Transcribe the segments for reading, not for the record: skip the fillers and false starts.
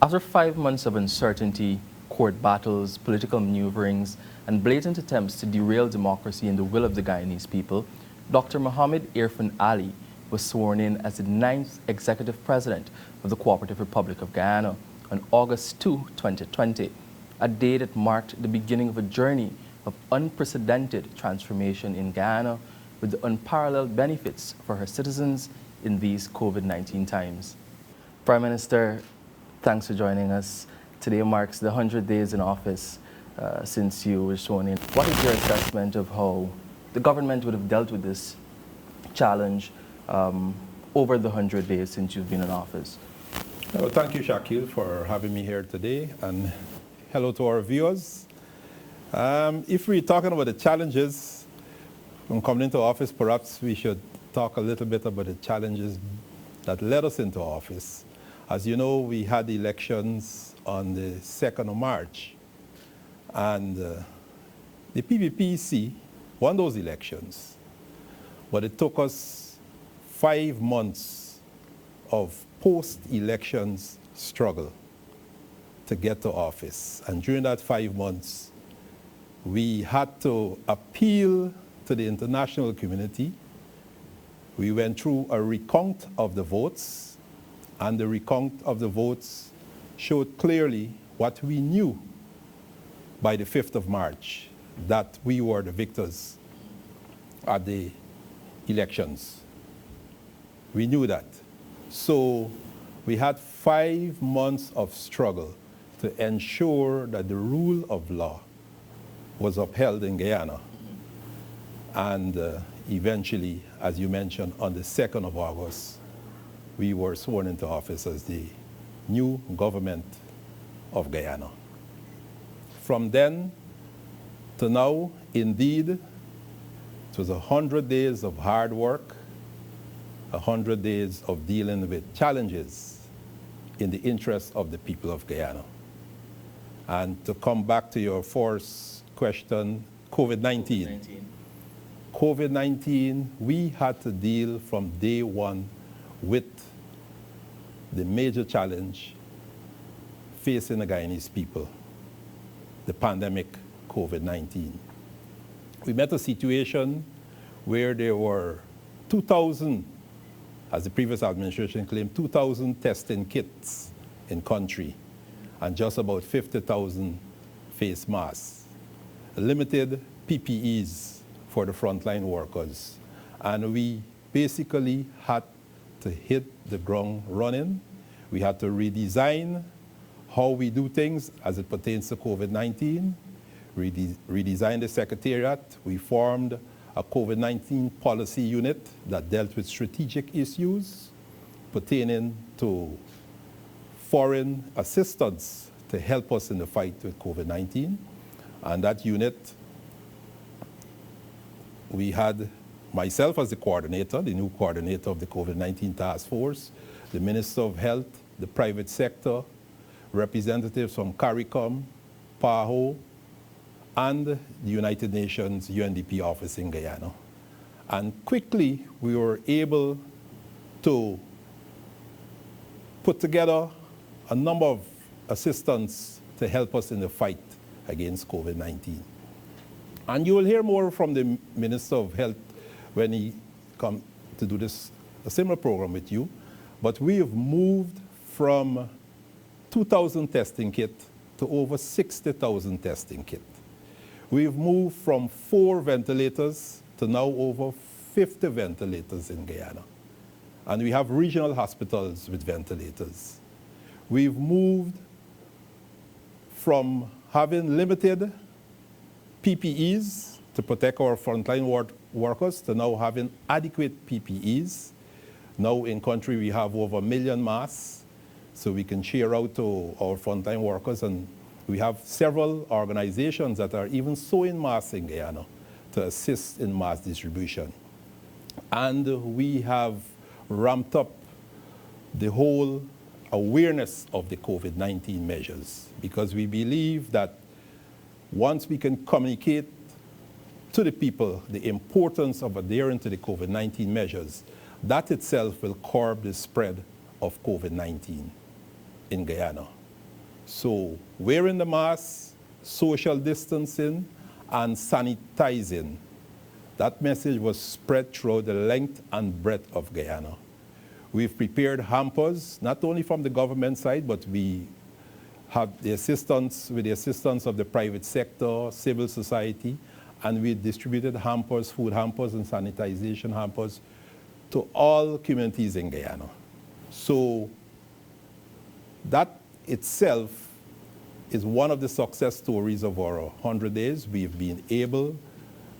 After 5 months of uncertainty, court battles, political maneuverings, and blatant attempts to derail democracy and the will of the Guyanese people, Dr. Mohamed Irfan Ali was sworn in as the 9th Executive President of the Cooperative Republic of Guyana on August 2, 2020, a day that marked the beginning of a journey of unprecedented transformation in Guyana with the unparalleled benefits for her citizens in these COVID-19 times. Prime Minister, thanks for joining us. Today marks the 100 days in office since you were sworn in. What is your assessment of how the government would have dealt with this challenge over the 100 days since you've been in office? Well, thank you, Shakil, for having me here today, and hello to our viewers. If we're talking about the challenges from coming into office, perhaps we should talk a little bit about the challenges that led us into office. As you know, we had elections on the 2nd of March, and the PPPC won those elections, but it took us 5 months of post-elections struggle to get to office. And during that 5 months, we had to appeal to the international community. We went through a recount of the votes, and the recount of the votes showed clearly what we knew by the 5th of March, that we were the victors at the elections. We knew that. So we had 5 months of struggle to ensure that the rule of law was upheld in Guyana. And eventually, as you mentioned, on the 2nd of August, we were sworn into office as the new government of Guyana. From then to now, indeed, it was 100 days of hard work, 100 days of dealing with challenges in the interest of the people of Guyana. And to come back to your first question, COVID-19. COVID-19, we had to deal from day one with the major challenge facing the Guyanese people, the pandemic COVID-19. We met a situation where there were 2,000, as the previous administration claimed, 2,000 testing kits in country, and just about 50,000 face masks, limited PPEs for the frontline workers. And we basically had to hit the ground running. We had to redesign how we do things as it pertains to COVID-19, redesign the secretariat. We formed a COVID-19 policy unit that dealt with strategic issues pertaining to foreign assistance to help us in the fight with COVID-19. And that unit, we had myself as the coordinator, the new coordinator of the COVID-19 task force, the Minister of Health, the private sector, representatives from CARICOM, PAHO, and the United Nations UNDP office in Guyana. And quickly, we were able to put together a number of assistance to help us in the fight against COVID-19. And you will hear more from the Minister of Health when he comes to do a similar program with you. But we have moved from 2,000 testing kits to over 60,000 testing kits. We've moved from 4 ventilators to now over 50 ventilators in Guyana. And we have regional hospitals with ventilators. We've moved from having limited PPEs to protect our frontline workers to now having adequate PPEs. Now in country we have over 1 million masks, so we can share out to our frontline workers, and we have several organizations that are even sewing masks in Guyana to assist in mass distribution. And we have ramped up the whole awareness of the COVID-19 measures, because we believe that once we can communicate to the people the importance of adhering to the COVID-19 measures, that itself will curb the spread of COVID-19 in Guyana. So wearing the mask, social distancing, and sanitizing. That message was spread throughout the length and breadth of Guyana. We've prepared hampers, not only from the government side, but we have the assistance, with the assistance of the private sector, civil society, and we distributed hampers, food hampers and sanitization hampers to all communities in Guyana. So that itself is one of the success stories of our 100 days. We've been able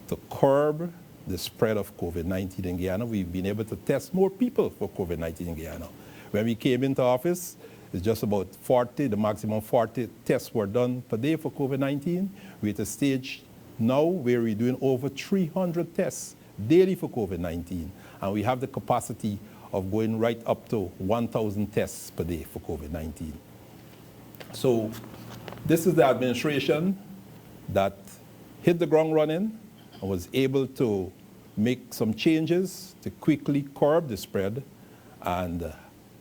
to curb the spread of COVID-19 in Guyana. We've been able to test more people for COVID-19 in Guyana. When we came into office, it's just about 40, the maximum 40 tests were done per day for COVID-19. We're at a stage now where we're doing over 300 tests daily for COVID-19. And we have the capacity of going right up to 1,000 tests per day for COVID-19. So this is the administration that hit the ground running and was able to make some changes to quickly curb the spread and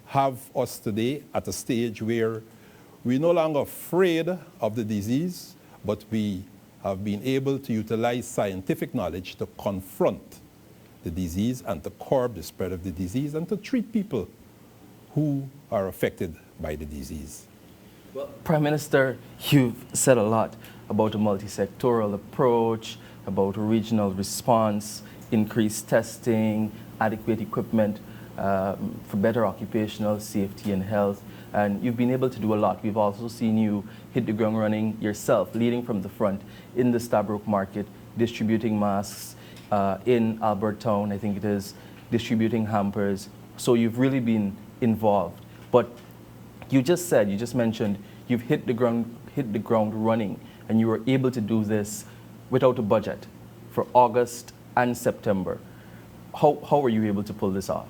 have us today at a stage where we're no longer afraid of the disease, but we have been able to utilize scientific knowledge to confront the disease and to curb the spread of the disease and to treat people who are affected by the disease. Well, Prime Minister, you've said a lot about a multi-sectoral approach, about a regional response, increased testing, adequate equipment for better occupational safety and health, and you've been able to do a lot. We've also seen you hit the ground running yourself, leading from the front in the Stabroek market, distributing masks in Albert Town, I think it is, distributing hampers. So you've really been involved. But you just mentioned you've hit the ground running, and you were able to do this without a budget for August and September. How were you able to pull this off?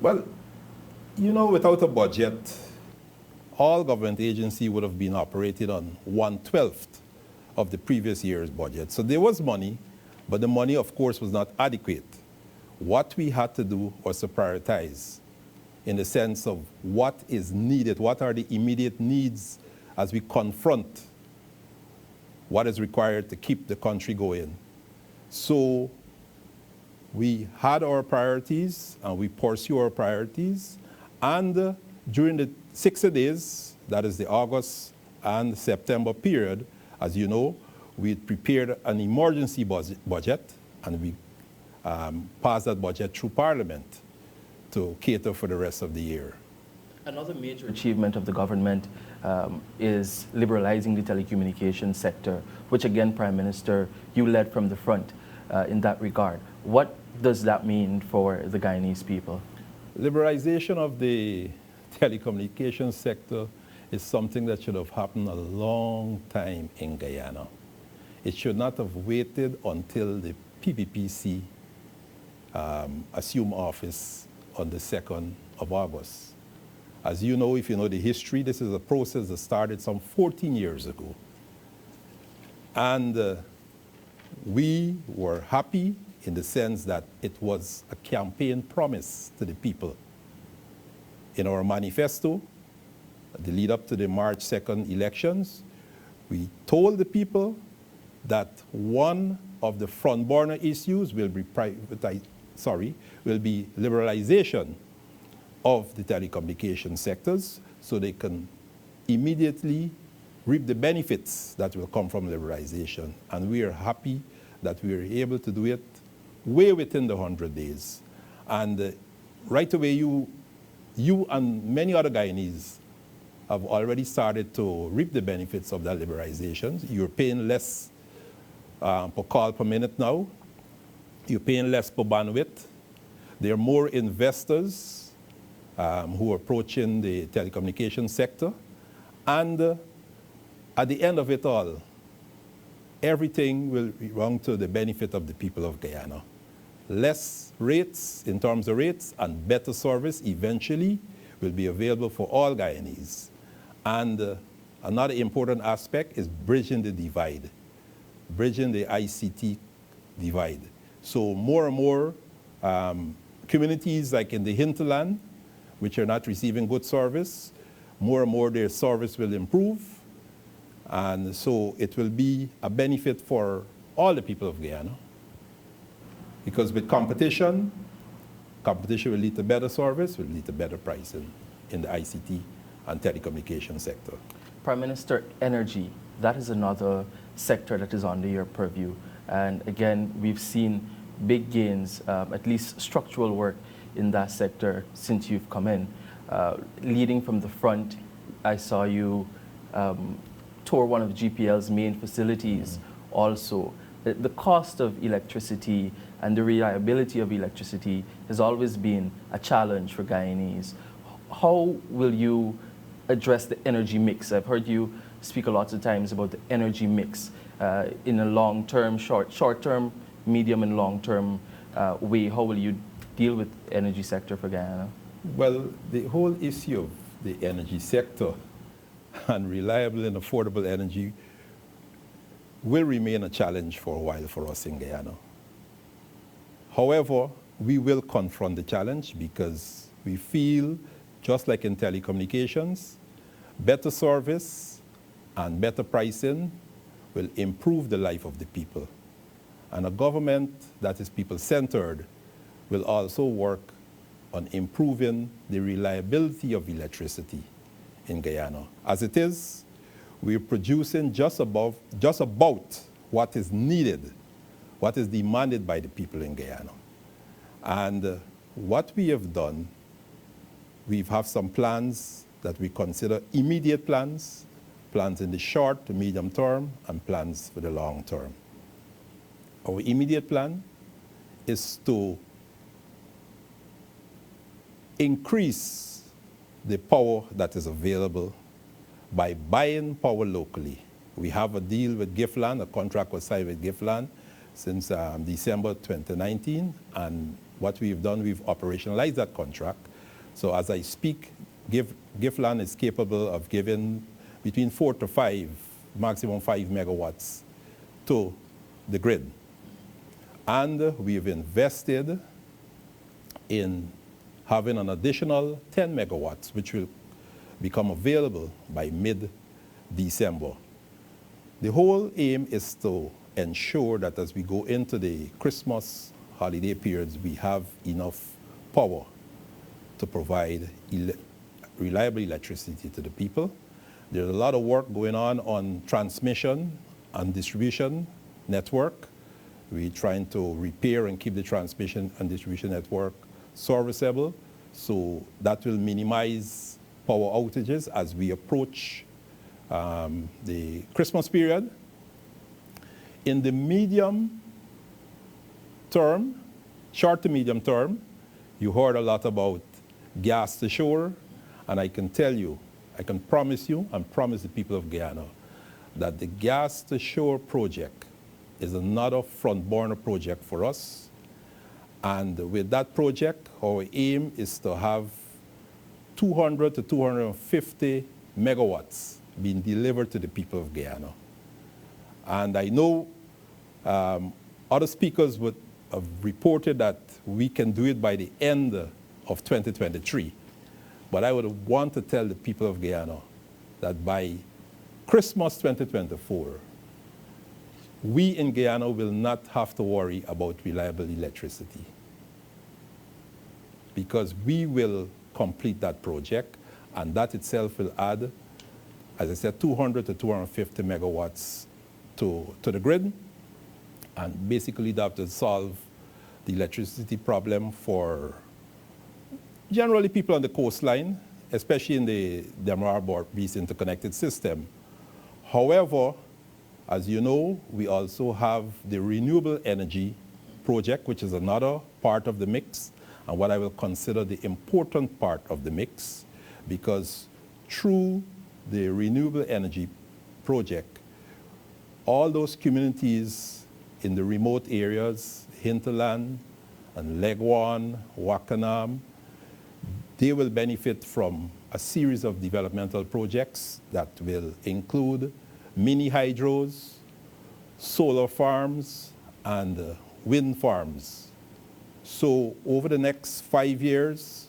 Well, you know, without a budget, all government agencies would have been operated on 1/12 of the previous year's budget. So there was money, but the money, of course, was not adequate. What we had to do was to prioritize in the sense of what is needed, what are the immediate needs as we confront what is required to keep the country going. So we had our priorities and we pursue our priorities, and during the 60 days, that is the August and September period, as you know, we prepared an emergency budget and we passed that budget through Parliament to cater for the rest of the year. Another major achievement of the government is liberalizing the telecommunications sector, which again, Prime Minister, you led from the front in that regard. What does that mean for the Guyanese people? Liberalization of the telecommunications sector is something that should have happened a long time in Guyana. It should not have waited until the PPPC assumed office on the 2nd of August. As you know, if you know the history, this is a process that started some 14 years ago. And we were happy in the sense that it was a campaign promise to the people. In our manifesto, the lead up to the March 2nd elections, we told the people that one of the front burner issues will be liberalization of the telecommunication sectors, so they can immediately reap the benefits that will come from liberalization. And we are happy that we were able to do it way within the 100 days. And right away, you and many other Guyanese have already started to reap the benefits of that liberalization. You're paying less per call per minute now. You're paying less per bandwidth. There are more investors who are approaching the telecommunications sector. And at the end of it all, everything will belong to the benefit of the people of Guyana. Less rates in terms of rates and better service eventually will be available for all Guyanese. And another important aspect is bridging the divide, bridging the ICT divide. So more and more communities like in the hinterland, which are not receiving good service, more and more their service will improve. And so it will be a benefit for all the people of Guyana. Because with competition will lead to better service, will lead to better pricing in the ICT and telecommunications sector. Prime Minister, energy, that is another sector that is under your purview. And again, we've seen big gains, at least structural work in that sector since you've come in. Leading from the front, I saw you tour one of GPL's main facilities also. The cost of electricity and the reliability of electricity has always been a challenge for Guyanese. How will you address the energy mix? I've heard you speak a lot of times about the energy mix in a long-term, short-term, medium and long-term way. How will you deal with the energy sector for Guyana? Well, the whole issue of the energy sector and reliable and affordable energy will remain a challenge for a while for us in Guyana. However, we will confront the challenge because we feel, just like in telecommunications, better service and better pricing will improve the life of the people. And a government that is people-centered will also work on improving the reliability of electricity in Guyana. As it is, we're producing just about what is needed, what is demanded by the people in Guyana. And what we have done, we have some plans that we consider immediate plans, plans in the short to medium term, and plans for the long term. Our immediate plan is to increase the power that is available by buying power locally. We have a deal with Giftland, a contract was signed with Giftland since December 2019, and what we've done, we've operationalized that contract. So as I speak, Giftland is capable of giving between 4 to 5, maximum 5 megawatts to the grid. And we've invested in having an additional 10 megawatts, which will become available by mid-December. The whole aim is to ensure that as we go into the Christmas holiday periods, we have enough power to provide reliable electricity to the people. There's a lot of work going on transmission and distribution network. We're trying to repair and keep the transmission and distribution network serviceable, so that will minimize power outages as we approach the Christmas period. In the medium term, short to medium term, you heard a lot about gas to shore, and I can tell you, I can promise you and promise the people of Guyana that the gas to shore project is another front burner project for us. And with that project, our aim is to have 200 to 250 megawatts being delivered to the people of Guyana. And I know other speakers would have reported that we can do it by the end of 2023. But I would want to tell the people of Guyana that by Christmas 2024, we in Guyana will not have to worry about reliable electricity, because we will complete that project, and that itself will add, as I said, 200 to 250 megawatts to the grid, and basically that will solve the electricity problem for generally people on the coastline, especially in the Demerara-Beast interconnected system. However, as you know, we also have the renewable energy project, which is another part of the mix, and what I will consider the important part of the mix, because through the renewable energy project, all those communities in the remote areas, hinterland and Legwan, Wakanam, they will benefit from a series of developmental projects that will include mini hydros, solar farms, and wind farms. So over the next 5 years,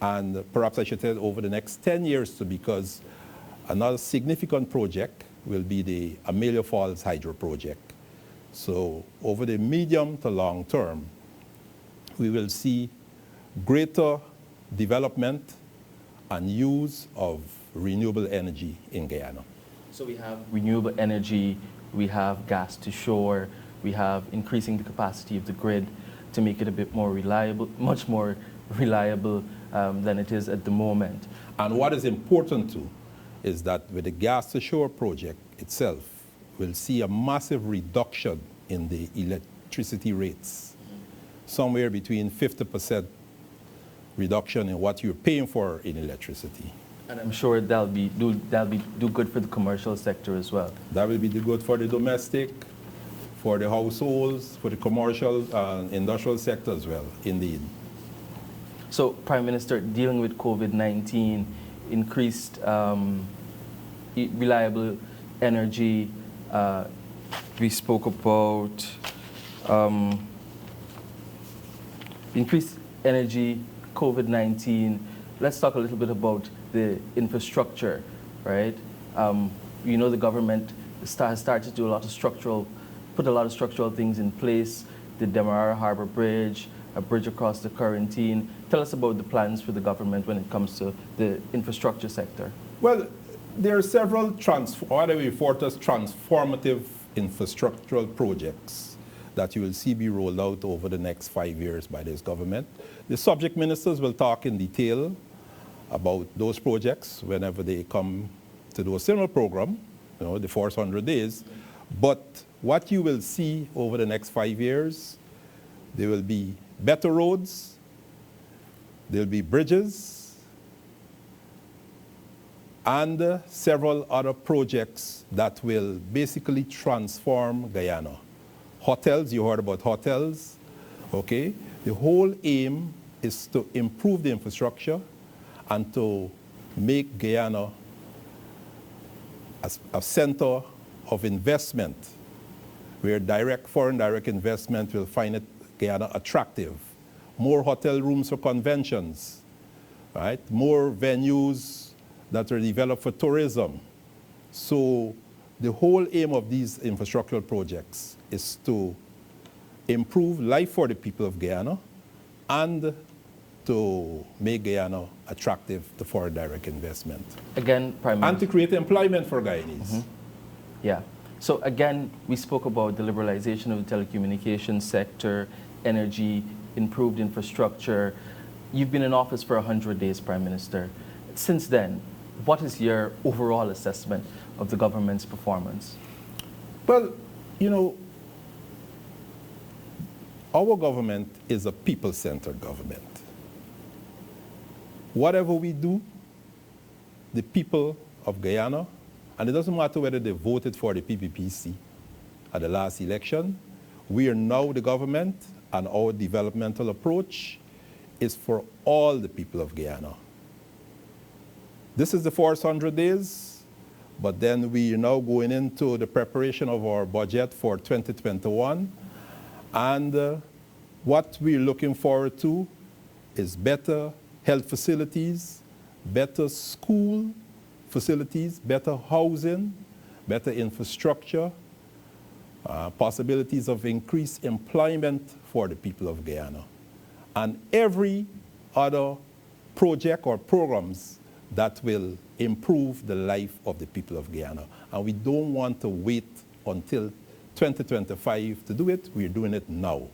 And perhaps I should tell over the next 10 years too, because another significant project will be the Amelia Falls Hydro Project. So over the medium to long term, we will see greater development and use of renewable energy in Guyana. So we have renewable energy, we have gas to shore, we have increasing the capacity of the grid to make it a bit more reliable, much more reliable than it is at the moment. And what is important too is that with the gas to shore project itself, we'll see a massive reduction in the electricity rates, somewhere between 50% reduction in what you're paying for in electricity. And I'm sure that'll be do good for the commercial sector as well. That will be good for the domestic, for the households, for the commercial and industrial sector as well, indeed. So, Prime Minister, dealing with COVID-19, increased reliable energy, we spoke about increased energy, COVID-19. Let's talk a little bit about the infrastructure, right? You know, the government has started to do put a lot of structural things in place, the Demerara Harbour Bridge, a bridge across the Quarantine. Tell us about the plans for the government when it comes to the infrastructure sector. Well, there are several what I refer to as transformative infrastructural projects that you will see be rolled out over the next 5 years by this government. The subject ministers will talk in detail about those projects whenever they come to do a similar program, you know, the first 100 days. But what you will see over the next 5 years, there will be better roads, there will be bridges, and several other projects that will basically transform Guyana. Hotels, you heard about hotels, okay? The whole aim is to improve the infrastructure and to make Guyana a center of investment where foreign direct investment will find Guyana attractive. More hotel rooms for conventions, right? More venues that are developed for tourism. So the whole aim of these infrastructural projects is to improve life for the people of Guyana and to make Guyana attractive to foreign direct investment. Again, Prime Minister. And to create employment for Guyanese. Yeah. So again, we spoke about the liberalization of the telecommunications sector, energy, improved infrastructure. You've been in office for 100 days, Prime Minister. Since then, what is your overall assessment of the government's performance? Well, you know, our government is a people-centered government. Whatever we do, the people of Guyana, and it doesn't matter whether they voted for the PPPC at the last election, we are now the government, and our developmental approach is for all the people of Guyana. This is the first 100 days, but then we are now going into the preparation of our budget for 2021. And what we're looking forward to is better health facilities, better school facilities, better housing, better infrastructure, possibilities of increased employment for the people of Guyana, and every other project or programs that will improve the life of the people of Guyana. And we don't want to wait until 2025 to do it. We're doing it now.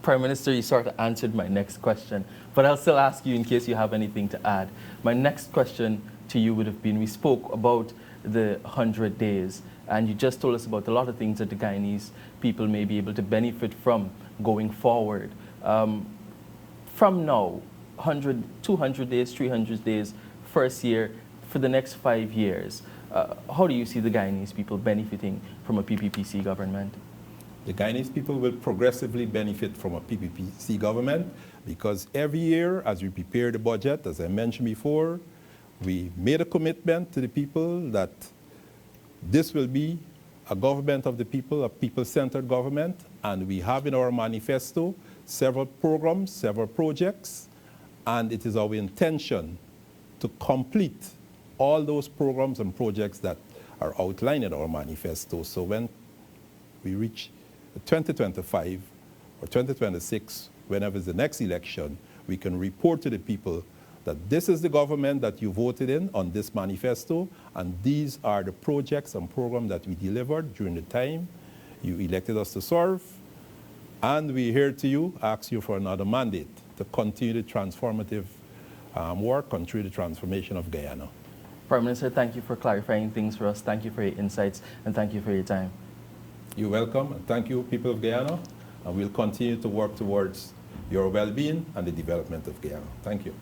Prime Minister, you sort of answered my next question, but I'll still ask you in case you have anything to add. My next question to you would have been, we spoke about the 100 days, and you just told us about a lot of things that the Guyanese people may be able to benefit from going forward. From now, 100, 200 days, 300 days, first year, for the next 5 years, how do you see the Guyanese people benefiting from a PPPC government? The Guyanese people will progressively benefit from a PPPC government because every year, as we prepare the budget, as I mentioned before, we made a commitment to the people that this will be a government of the people, a people-centered government, and we have in our manifesto several programs, several projects, And it is our intention to complete all those programs and projects that are outlined in our manifesto. So when we reach 2025 or 2026, whenever is the next election, we can report to the people that this is the government that you voted in on this manifesto, and these are the projects and programs that we delivered during the time you elected us to serve. And we're here to you, ask you for another mandate to continue the transformative work, continue the transformation of Guyana. Prime Minister, thank you for clarifying things for us. Thank you for your insights, and thank you for your time. You're welcome, and thank you, people of Guyana, and we'll continue to work towards your well-being and the development of Guyana. Thank you.